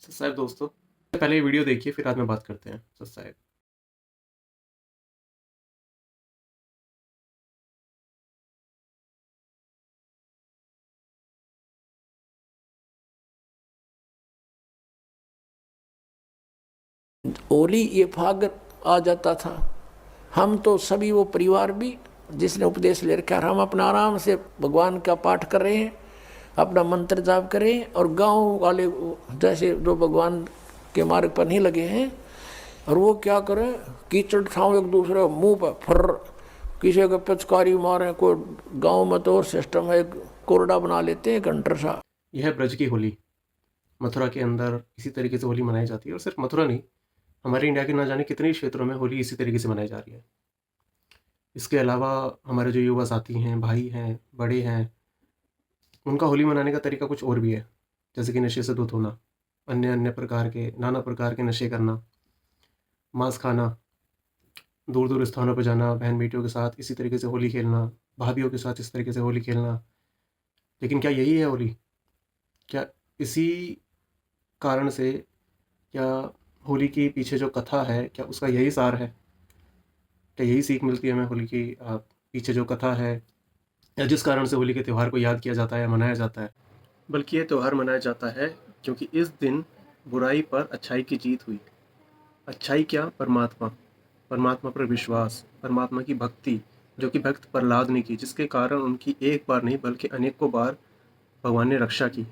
सत साहेब दोस्तों, पहले ये वीडियो देखिए फिर बाद में बात करते हैं। सत साहेब। होली ये फाग आ जाता था। हम तो सभी वो परिवार भी जिसने उपदेश ले रखा है, हम अपना आराम से भगवान का पाठ कर रहे हैं, अपना मंत्र जाप करें, और गांव वाले जैसे जो भगवान के मार्ग पर नहीं लगे हैं, और वो क्या करें, कीचड़ ठाव एक दूसरे मुंह पर फर, किसी का पिचकारी मारे। कोई गांव में तो और सिस्टम है, कोरडा बना लेते हैं घंटर सा। यह है ब्रज की होली। मथुरा के अंदर इसी तरीके से होली मनाई जाती है, और सिर्फ मथुरा नहीं, हमारे इंडिया के ना जाने कितने क्षेत्रों में होली इसी तरीके से मनाई जा रही है। इसके अलावा हमारे जो युवा साथी हैं, भाई हैं, बड़े हैं, उनका होली मनाने का तरीका कुछ और भी है। जैसे कि नशे से दूर होना, अन्य अन्य प्रकार के नाना प्रकार के नशे करना, मांस खाना, दूर दूर स्थानों पर जाना, बहन बेटियों के साथ इसी तरीके से होली खेलना, भाभीियों के साथ इस तरीके से होली खेलना। लेकिन क्या यही है होली? क्या इसी कारण से, क्या होली के पीछे जो कथा है, क्या उसका यही सार है? क्या यही सीख मिलती है हमें होली की पीछे जो कथा है, या जिस कारण से होली के त्यौहार को याद किया जाता है या मनाया जाता है? बल्कि ये त्यौहार मनाया जाता है क्योंकि इस दिन बुराई पर अच्छाई की जीत हुई। अच्छाई क्या? परमात्मा, परमात्मा पर विश्वास, परमात्मा की भक्ति, जो कि भक्त प्रहलाद ने की, जिसके कारण उनकी एक बार नहीं बल्कि अनेकों बार भगवान ने रक्षा की।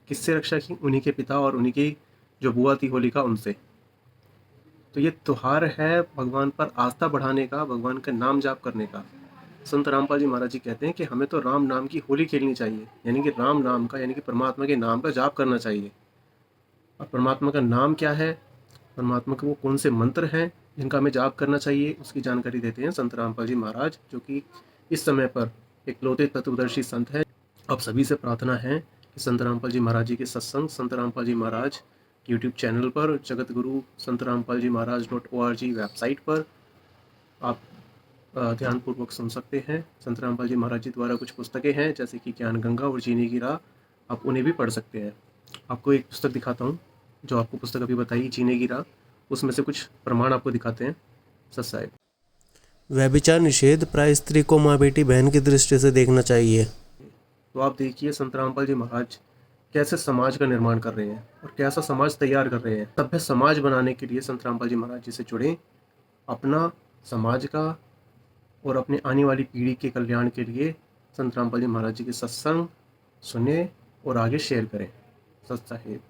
किससे रक्षा की? उन्हीं के पिता और उन्हीं की जो बुआ थी होलिका, उनसे। तो ये त्योहार है भगवान पर आस्था बढ़ाने का, भगवान का नाम जाप करने का। संत रामपाल जी महाराज जी कहते हैं कि हमें तो राम नाम की होली खेलनी चाहिए, यानी कि राम नाम का, यानी कि परमात्मा के नाम का जाप करना चाहिए। और परमात्मा का नाम क्या है, परमात्मा के वो कौन से मंत्र हैं जिनका हमें जाप करना चाहिए, उसकी जानकारी देते हैं संत रामपाल जी महाराज, जो कि इस समय पर एक लौते तत्वदर्शी संत हैं। आप सभी से प्रार्थना है कि संत रामपाल जी महाराज जी के सत्संग संत रामपाल जी महाराज यूट्यूब चैनल पर, जगत गुरु संत रामपाल जी महाराज .org वेबसाइट पर आप ध्यानपूर्वक सुन सकते हैं। संत रामपाल जी महाराज जी द्वारा कुछ पुस्तकें हैं, जैसे कि ज्ञान गंगा और जीने की राह, आप उन्हें भी पढ़ सकते हैं। आपको एक पुस्तक दिखाता हूँ, जो आपको पुस्तक अभी बताई, जीने की राह, उसमें से कुछ प्रमाण आपको दिखाते हैं। सत साहिब। व्यभिचार निषेध प्राय स्त्री को माँ बेटी बहन की दृष्टि से देखना चाहिए। तो आप देखिए संत रामपाल जी महाराज कैसे समाज का निर्माण कर रहे हैं और कैसा समाज तैयार कर रहे हैं। सभ्य समाज बनाने के लिए संत रामपाल जी महाराज जी से जुड़े, अपना, समाज का और अपने आने वाली पीढ़ी के कल्याण के लिए संत रामपाल जी महाराज जी के सत्संग सुने और आगे शेयर करें। सत साहिब।